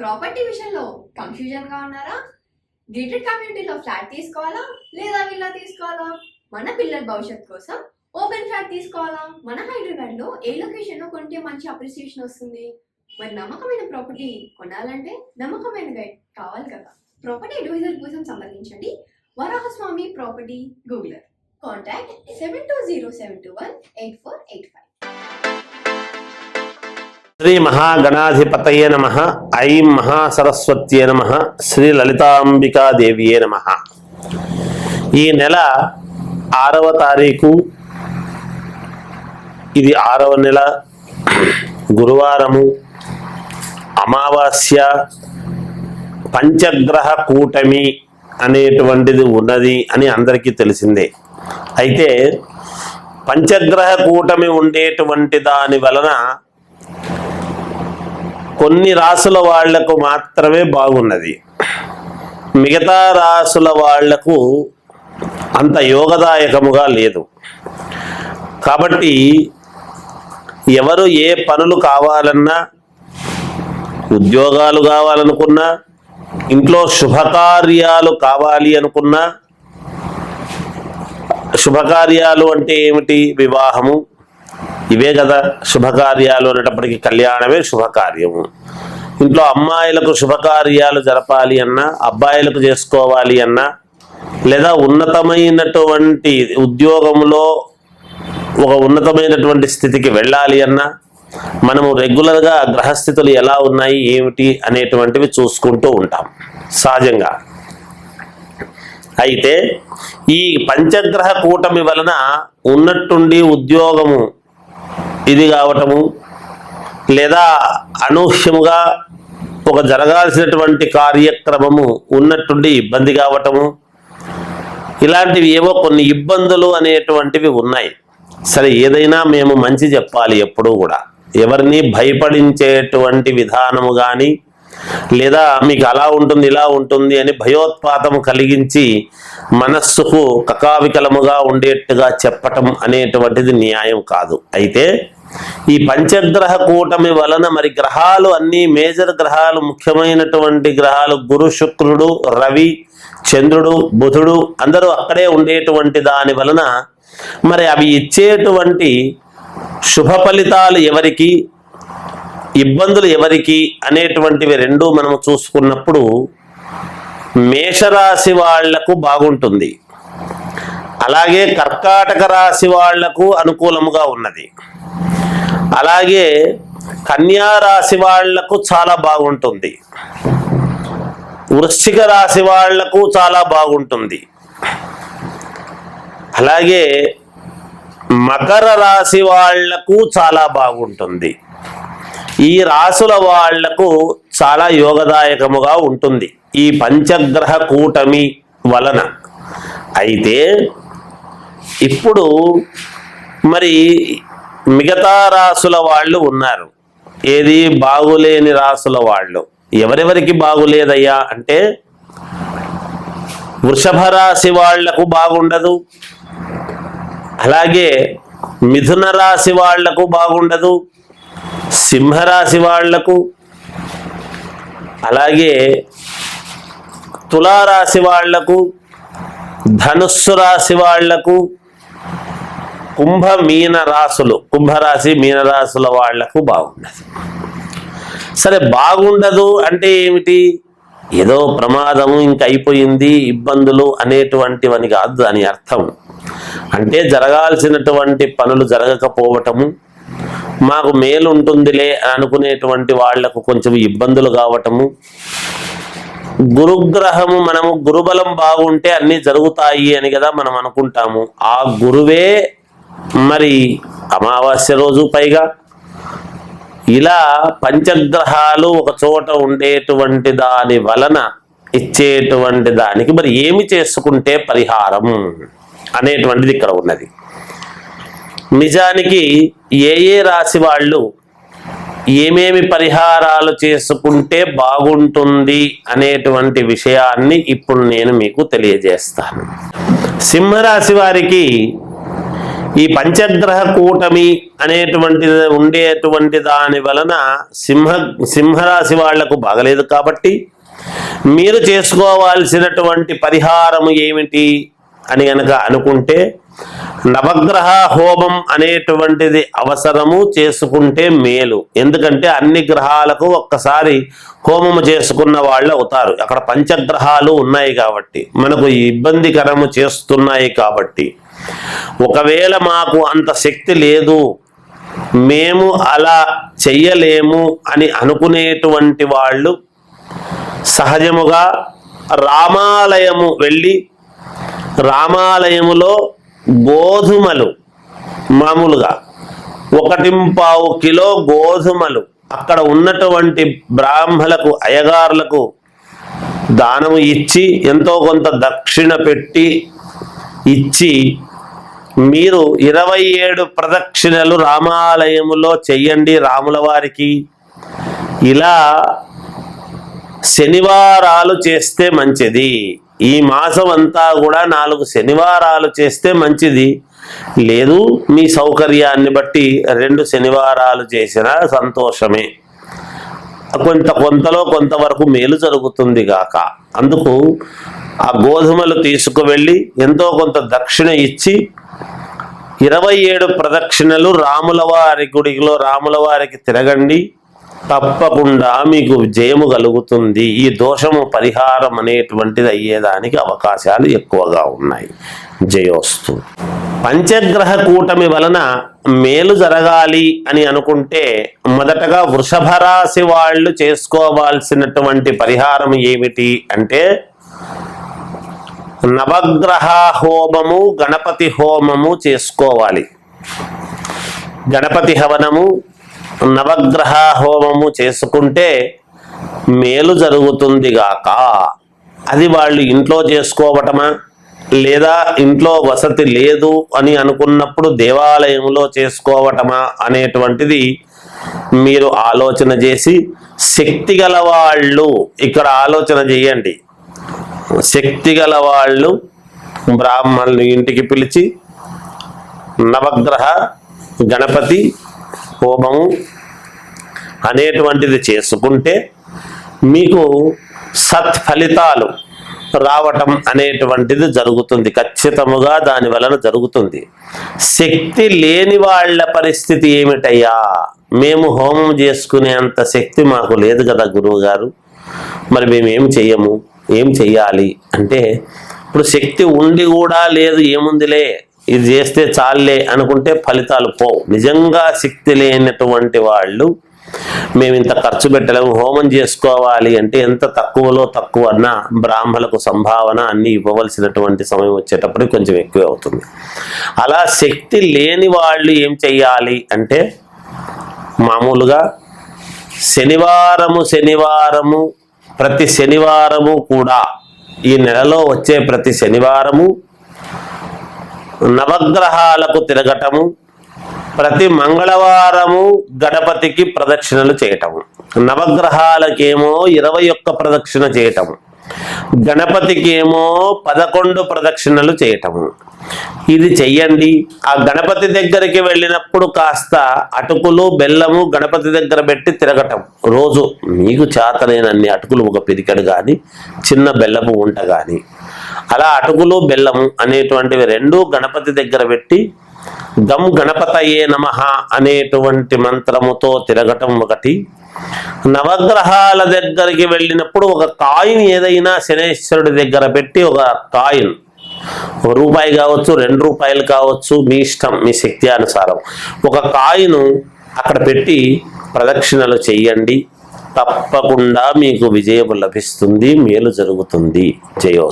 Property విషయంలో confusion గా ఉన్నారా? గేటెడ్ కమ్యూనిటీలో ఫ్లాట్ తీసుకోవాలా లేదా విల్లా తీసుకోవాలా? మన పిల్లల భవిష్యత్ కోసం ఓపెన్ ఫ్లాట్ తీసుకోవాలా? మన హైదరాబాద్ లో ఏ లొకేషన్ లో కొంటే మంచి అప్రిసియేషన్ వస్తుంది? మరి నమ్మకమైన ప్రాపర్టీ కొనాలంటే నమ్మకమైన గైడ్ కావాలి కదా. ప్రాపర్టీ అడ్వైజర్ కోసం సంబంధించండి వరాహస్వామి ప్రాపర్టీ గూగులర్. కాంటాక్ట్ 7207218485. శ్రీ మహాగణాధిపతయే నమః. ఐం మహాసరస్వత్యే నమః. శ్రీ లలితాంబికాదేవియే నమః. ఈ నెల 6వ తారీఖు, ఇది 6వ నెల, గురువారము, అమావాస్య, పంచగ్రహ కూటమి అనేటువంటిది ఉన్నది అని అందరికీ తెలిసిందే. అయితే పంచగ్రహ కూటమి ఉండేటువంటి దాని వలన కొన్ని రాసుల వాళ్లకు మాత్రమే బాగున్నది, మిగతా రాసుల వాళ్లకు అంత యోగదాయకముగా లేదు. కాబట్టి ఎవరు ఏ పనులు కావాలన్నా, ఉద్యోగాలు కావాలనుకున్నా, ఇంట్లో శుభకార్యాలు కావాలి అనుకున్నా, శుభకార్యాలు అంటే ఏమిటి? వివాహము, ఇవే కదా శుభకార్యాలు అనేటప్పటికీ. కళ్యాణమే శుభకార్యము. ఇంట్లో అమ్మాయిలకు శుభకార్యాలు జరపాలి అన్నా, అబ్బాయిలకు చేసుకోవాలి అన్నా, లేదా ఉన్నతమైనటువంటి ఉద్యోగంలో ఒక ఉన్నతమైనటువంటి స్థితికి వెళ్ళాలి అన్నా, మనము రెగ్యులర్గా గ్రహస్థితులు ఎలా ఉన్నాయి ఏమిటి అనేటువంటివి చూసుకుంటూ ఉంటాం సహజంగా. అయితే ఈ పంచగ్రహ కూటమి వలన ఉన్నట్టుండి ఉద్యోగము ఇది కావటము, లేదా అనూహ్యముగా ఒక జరగాల్సినటువంటి కార్యక్రమము ఉన్నట్టుండి ఇబ్బంది కావటము, ఇలాంటివి ఏవో కొన్ని ఇబ్బందులు అనేటువంటివి ఉన్నాయి. సరే, ఏదైనా మేము మంచి చెప్పాలి ఎప్పుడూ కూడా. ఎవరిని భయపడించేటువంటి విధానము కానీ, లేదా మీకు అలా ఉంటుంది ఇలా ఉంటుంది అని భయోత్పాతము కలిగించి మనస్సుకు కకావికలముగా ఉండేట్టుగా చెప్పటం అనేటువంటిది న్యాయం కాదు. అయితే ఈ పంచగ్రహ కూటమి వలన మరి గ్రహాలు అన్ని మేజర్ గ్రహాలు, ముఖ్యమైనటువంటి గ్రహాలు గురు, శుక్రుడు, రవి, చంద్రుడు, బుధుడు అందరూ అక్కడే ఉండేటువంటి దాని వలన మరి అవి ఇచ్చేటువంటి శుభ ఫలితాలు ఎవరికి, ఇబ్బందులు ఎవరికి అనేటువంటివి రెండూ మనము చూసుకున్నప్పుడు మేషరాశి వాళ్లకు బాగుంటుంది, అలాగే కర్కాటక రాశి వాళ్లకు అనుకూలముగా ఉన్నది, అలాగే కన్యా రాశి వాళ్లకు చాలా బాగుంటుంది, వృశ్చిక రాశి వాళ్లకు చాలా బాగుంటుంది, అలాగే మకర రాశి వాళ్లకు చాలా బాగుంటుంది. ఈ రాసుల వాళ్లకు చాలా యోగదాయకముగా ఉంటుంది ఈ పంచగ్రహ కూటమి వలన. అయితే ఇప్పుడు మరి మిగతా రాసుల వాళ్ళు ఉన్నారు, ఏది బాగులేని రాసుల వాళ్ళు. ఎవరెవరికి బాగులేదయ్యా అంటే, వృషభ రాశి వాళ్లకు బాగుండదు, అలాగే మిథున రాశి వాళ్లకు బాగుండదు, సింహరాశి వాళ్లకు, అలాగే తులారాశి వాళ్లకు, ధనుస్సు రాశి వాళ్లకు, కుంభరాశి మీనరాశుల వాళ్లకు బాగుండదు. సరే, బాగుండదు అంటే ఏమిటి? ఏదో ప్రమాదము ఇంక అయిపోయింది, ఇబ్బందులు అనేటువంటివని కాదు దాని అర్థం. అంటే జరగాల్సినటువంటి పనులు జరగకపోవటము, మాకు మేలు ఉంటుందిలే అనుకునేటువంటి వాళ్లకు కొంచెం ఇబ్బందులు కావటము, గురుగ్రహము, మనము గురుబలం బాగుంటే అన్నీ జరుగుతాయి అని కదా మనం అనుకుంటాము. ఆ గురువే మరి అమావాస్య రోజు పైగా ఇలా పంచగ్రహాలు ఒక చోట ఉండేటువంటి దాని వలన ఇచ్చేటువంటి దానికి మరి ఏమి చేసుకుంటే పరిహారం అనేటువంటిది ఇక్కడ ఉన్నది. నిజానికి ఏ రాశి వాళ్ళు ఏమేమి పరిహారాలు చేసుకుంటే బాగుంటుంది అనేటువంటి విషయాన్ని ఇప్పుడు నేను మీకు తెలియజేస్తాను. సింహరాశి వారికి ఈ పంచగ్రహ కూటమి అనేటువంటిది ఉండేటువంటి దాని వలన సింహరాశి వాళ్లకు బాగలేదు కాబట్టి మీరు చేసుకోవాల్సినటువంటి పరిహారము ఏమిటి అని గనక అనుకుంటే నవగ్రహ హోమం అనేటువంటిది అవసరము, చేసుకుంటే మేలు. ఎందుకంటే అన్ని గ్రహాలకు ఒక్కసారి హోమము చేసుకున్న వాళ్ళు అవుతారు. అక్కడ పంచగ్రహాలు ఉన్నాయి కాబట్టి మనకు ఇబ్బందికరము చేస్తున్నాయి కాబట్టి, ఒకవేళ మాకు అంత శక్తి లేదు, మేము అలా చెయ్యలేము అని అనుకునేటువంటి వాళ్ళు సహజముగా రామాలయము వెళ్ళి రామాలయములో గోధుమలు, మామూలుగా 1.25 కిలో గోధుమలు అక్కడ ఉన్నటువంటి బ్రాహ్మలకు, అయ్యగారులకు దానము ఇచ్చి ఎంతో కొంత దక్షిణ పెట్టి ఇచ్చి మీరు 27 ప్రదక్షిణలు రామాలయములో చెయ్యండి రాముల వారికి. ఇలా శనివారాలు చేస్తే మంచిది. ఈ మాసం అంతా కూడా 4 శనివారాలు చేస్తే మంచిది. లేదు మీ సౌకర్యాన్ని బట్టి 2 శనివారాలు చేసినా సంతోషమే. కొంతలో కొంతవరకు మేలు జరుగుతుంది గాక. అందుకు ఆ గోధుమలు తీసుకువెళ్ళి ఎంతో కొంత దక్షిణ ఇచ్చి 27 ప్రదక్షిణలు రాముల వారి గుడిలో రాముల వారికి తిరగండి. తప్పకుండా మీకు జయము కలుగుతుంది. ఈ దోషము పరిహారం అనేటువంటిది అయ్యేదానికి అవకాశాలు ఎక్కువగా ఉన్నాయి. జయోస్తు. పంచగ్రహ కూటమి వలన మేలు జరగాలి అని అనుకుంటే మొదటగా వృషభ రాశి వాళ్ళు చేసుకోవాల్సినటువంటి పరిహారం ఏమిటి అంటే నవగ్రహ హోమము, గణపతి హోమము చేసుకోవాలి. గణపతి హవనము, నవగ్రహ హోమము చేసుకుంటే మేలు జరుగుతుంది గాక. అది వాళ్ళు ఇంట్లో చేసుకోవటమా, లేదా ఇంట్లో వసతి లేదు అని అనుకున్నప్పుడు దేవాలయంలో చేసుకోవటమా అనేటువంటిది మీరు ఆలోచన చేసి, శక్తి గల వాళ్ళు ఇక్కడ ఆలోచన చేయండి. శక్తి గల వాళ్ళు బ్రాహ్మణులు ఇంటికి పిలిచి నవగ్రహ గణపతి హోమము అనేటువంటిది చేసుకుంటే మీకు సత్ఫలితాలు రావటం అనేటువంటిది జరుగుతుంది. ఖచ్చితముగా దాని వలన జరుగుతుంది. శక్తి లేని వాళ్ళ పరిస్థితి ఏమిటయ్యా, మేము హోమం చేసుకునేంత శక్తి మాకు లేదు కదా గురువు గారు, మరి మేము ఏం చెయ్యాలి అంటే, ఇప్పుడు శక్తి ఉండి కూడా లేదు, ఏముందిలే ఇది చేస్తే చాలే అనుకుంటే ఫలితాలు పోవు. నిజంగా శక్తి లేనటువంటి వాళ్ళు మేము ఇంత ఖర్చు పెట్టలేము, హోమం చేసుకోవాలి అంటే ఎంత తక్కువలో తక్కువ అన్నా బ్రాహ్మణులకు సంభావన అన్ని ఇవ్వవలసినటువంటి సమయం వచ్చేటప్పటికి కొంచెం ఎక్కువ అవుతుంది. అలా శక్తి లేని వాళ్ళు ఏం చెయ్యాలి అంటే, మామూలుగా శనివారము ప్రతి శనివారము కూడా, ఈ నెలలో వచ్చే ప్రతి శనివారము నవగ్రహాలకు తిరగటము, ప్రతి మంగళవారము గణపతికి ప్రదక్షిణలు చేయటము. నవగ్రహాలకేమో 21 ప్రదక్షిణ చేయటము, గణపతికి ఏమో 11 ప్రదక్షిణలు చేయటము. ఇది చెయ్యండి. ఆ గణపతి దగ్గరికి వెళ్ళినప్పుడు కాస్త అటుకులు బెల్లము గణపతి దగ్గర పెట్టి తిరగటం. రోజు మీకు చేతనైనన్ని అటుకులు ఒక పిరికెడు కానీ చిన్న బెల్లము ఉంట కానీ, అలా అటుకులు బెల్లము అనేటువంటివి 2 గణపతి దగ్గర పెట్టి గం గణపతయే నమః అనేటువంటి మంత్రముతో తిరగటం ఒకటి. నవగ్రహాల దగ్గరికి వెళ్ళినప్పుడు ఒక కాయిన్ ఏదైనా శనేశ్వరుడి దగ్గర పెట్టి, ఒక కాయిన్ ₹1 కావచ్చు, ₹2 కావచ్చు, మీ ఇష్టం, మీ శక్తి అనుసారం ఒక కాయిన్ అక్కడ పెట్టి ప్రదక్షిణలు చెయ్యండి. తప్పకుండా మీకు విజయం లభిస్తుంది, మేలు జరుగుతుంది. జయోస్తు.